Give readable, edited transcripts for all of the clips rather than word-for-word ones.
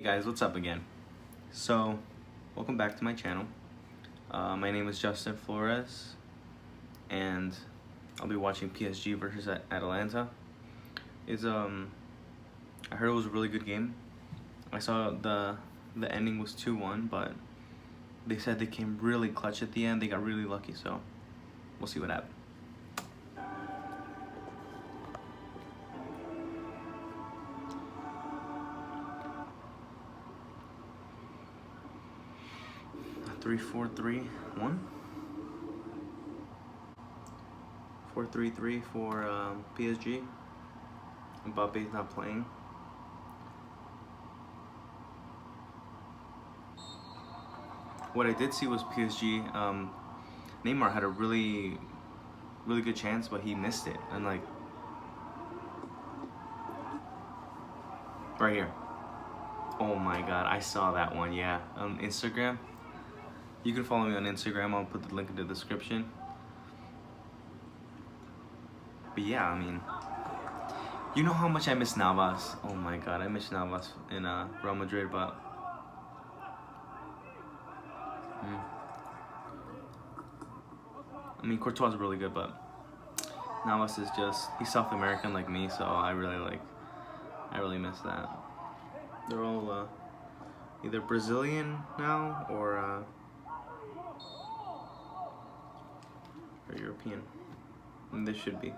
Hey guys, what's up again? So, welcome back to my channel. My name is Justin Flores, and I'll be watching PSG versus Atalanta. I heard it was a really good game. I saw the ending was 2-1, but they said they came really clutch at the end. They got really lucky, so we'll see what happens. Three, 4-3-1. 4-3-3 for PSG. Mbappe's not playing. What I did see was PSG. Neymar had a really good chance, but he missed it. And like right here. Oh my God, I saw that one. Yeah, on Instagram. You can follow me on Instagram. I'll put the link in the description. But yeah, I mean, you know how much I miss Navas. Oh my God, I miss Navas in Real Madrid, but I mean, Courtois is really good, but Navas is he's South American like me, so I really miss that. They're all either Brazilian now or European. And they should be.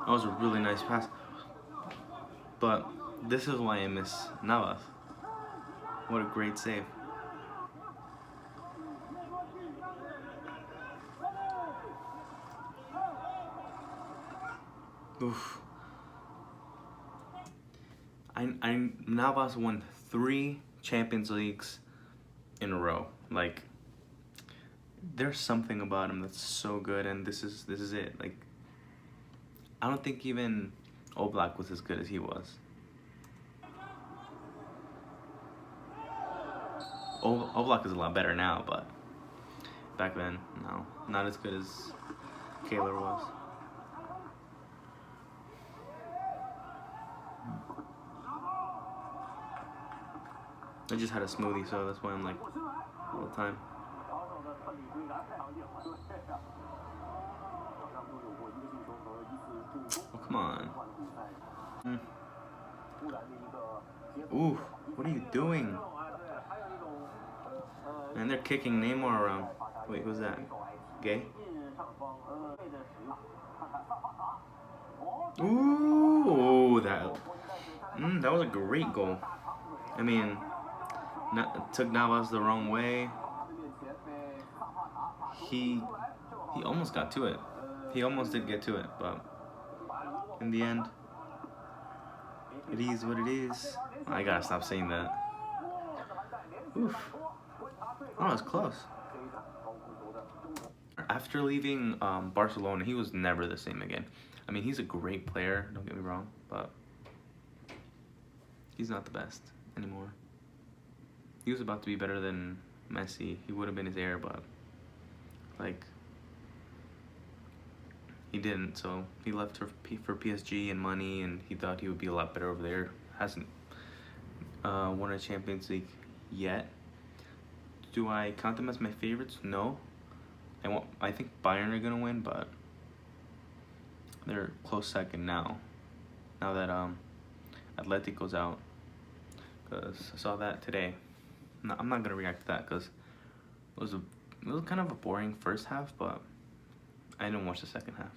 That was a really nice pass. But this is why I miss Navas. What a great save. Oof. Navas won 3 Champions Leagues in a row. Like, there's something about him that's so good, and this is it. Like, I don't think even Oblak was as good as he was. Oblak is a lot better now, but back then, no, not as good as Kaylor was. I just had a smoothie, so that's why I'm like all the time. Oh, come on. Ooh, what are you doing? Man, they're kicking Neymar around. Wait, who's that? Gay? Ooh, that was a great goal. I mean, took Navas the wrong way. He almost got to it. He almost did get to it, but in the end, it is what it is. I gotta stop saying that. Oof. Oh, it was close. After leaving Barcelona, he was never the same again. I mean, he's a great player, don't get me wrong, but he's not the best anymore. He was about to be better than Messi. He would have been his heir, but like, he didn't. So he left for PSG and money, and he thought he would be a lot better over there. Hasn't won a Champions League yet. Do I count them as my favorites? No. I think Bayern are gonna win, but they're close second now. Now that Atletico's out, because I saw that today. I'm not gonna react to that because it was kind of a boring first half, but I didn't watch the second half.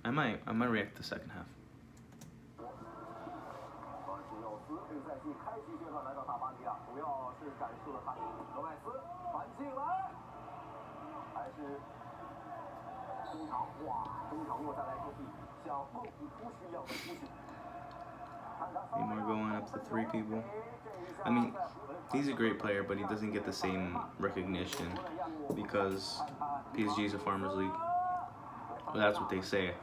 I might react to the second half. Neymar going up to 3 people. I mean, he's a great player, but he doesn't get the same recognition because PSG is a Farmers League. Well, that's what they say.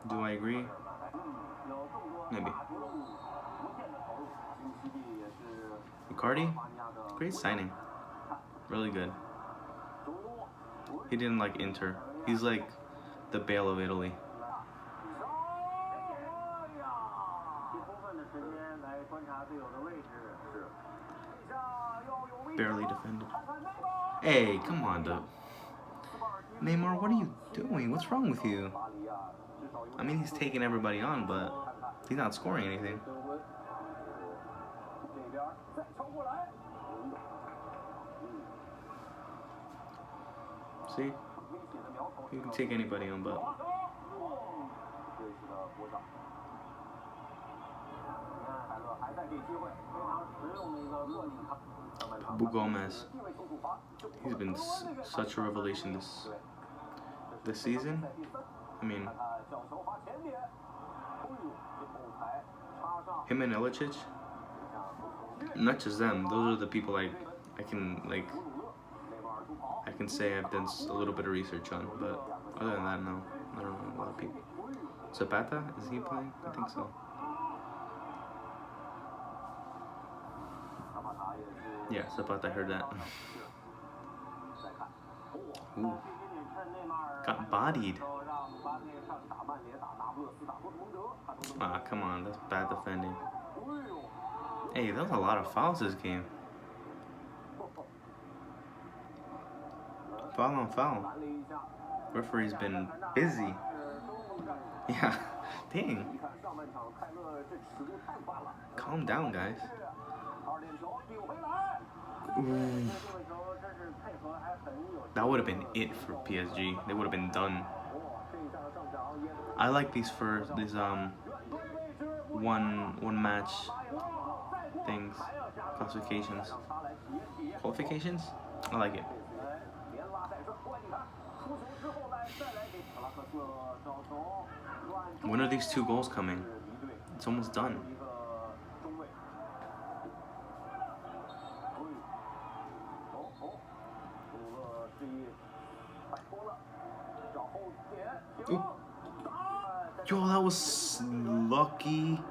Do I agree? Maybe. Icardi? Great signing. Really good. He didn't like Inter. He's like the Bale of Italy. Barely defended. Hey, come on, dude. Neymar, what are you doing? What's wrong with you? I mean, he's taking everybody on, but he's not scoring anything. See? You can take anybody on, but... Abu Gomez. He's been such a revelation this season. I mean, him and Ilicic, not just them. Those are the people I can say I've done a little bit of research on. But other than that, no, I don't know a lot of people. Zapata, is he playing? I think so. Yeah, Zapata, I heard that. Ooh. Got bodied. Ah, come on, that's bad defending. Hey, that was a lot of fouls this game. Foul on foul. Referee's been busy. Yeah, dang. Calm down, guys. Ooh. That would have been it for PSG. They would have been done. I like these one match things, qualifications. I like it. When are these 2 goals coming? It's almost done. Ooh. Yo, that was lucky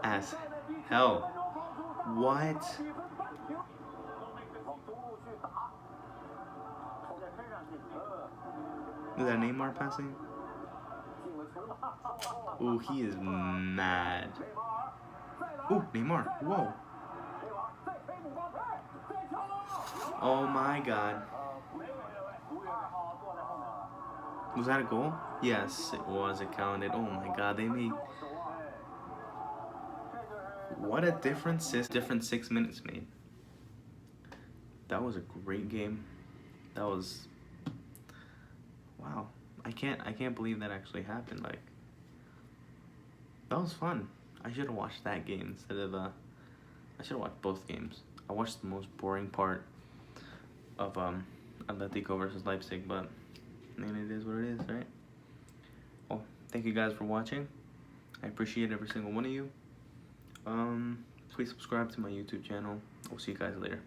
as hell. What? Is that Neymar passing? Ooh, he is mad. Ooh, Neymar. Whoa. Oh my god. Was that a goal? Yes, it was. It counted. Oh my god, they made... What a difference 6 minutes made. That was a great game. That was... Wow. I can't believe that actually happened. Like, that was fun. I should have watched that game instead of I should have watched both games. I watched the most boring part of Atletico versus Leipzig, but I mean, it is what it is, right? Well, thank you guys for watching. I appreciate every single one of you. Please subscribe to my YouTube channel. We'll see you guys later.